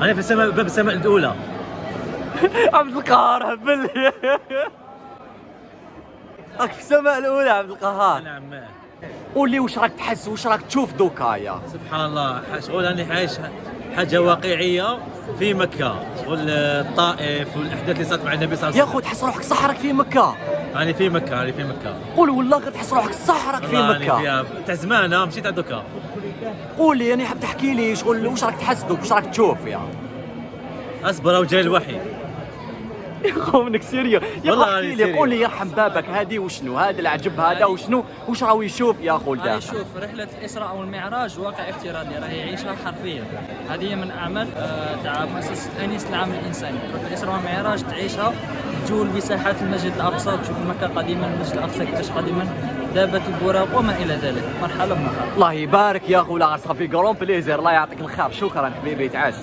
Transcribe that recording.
انا في السماء، باب السماء الاولى. عبد القهار هبل. راك في السماء الاولى عبد القهار. نعم. قول لي واش راك تحس، واش راك تشوف دوكا يا سبحان الله، شغل راني عايش حاجه واقعيه في مكه، شغل الطائف والاحداث اللي صارت مع النبي صلى الله يا عليه خو تحس روحك صح راك في مكه. وسلم. راني في مكه، راني في مكه. قول والله غير تحس روحك صح راك في والله راني مكه. فيها تاع زمان، مشيت على دوكا. قول لي يعني حاب تحكي لي شغل واش راك تحس دوك، واش راك تشوف يا اصبر وجاي الوحي. يا خو منك سيريو يا خو. والله احكي راني لي سيريو. قول لي يرحم بابك هذه وشنو هذا العجب هذا وشنو واش راهو يشوف يا خو راهي الداخل. شوف رحلة الإسراء والمعراج واقع افتراضي راهي يعيشها حرفيا. هذه من أعمال تاع مؤسسة أنيس العام الإنساني. تروح الإسراء والمعراج تعيشها، تجول بساحات المسجد الأقصى، تشوف مكة قديما، المسجد الأقصى كيفاش قديما، دابة البراق وما إلى ذلك، مرحلة بمرحلة. الله يبارك يا خو، لا صافي كرون بليزير، الله يعطيك الخير، شكرا حبيبي تعاش.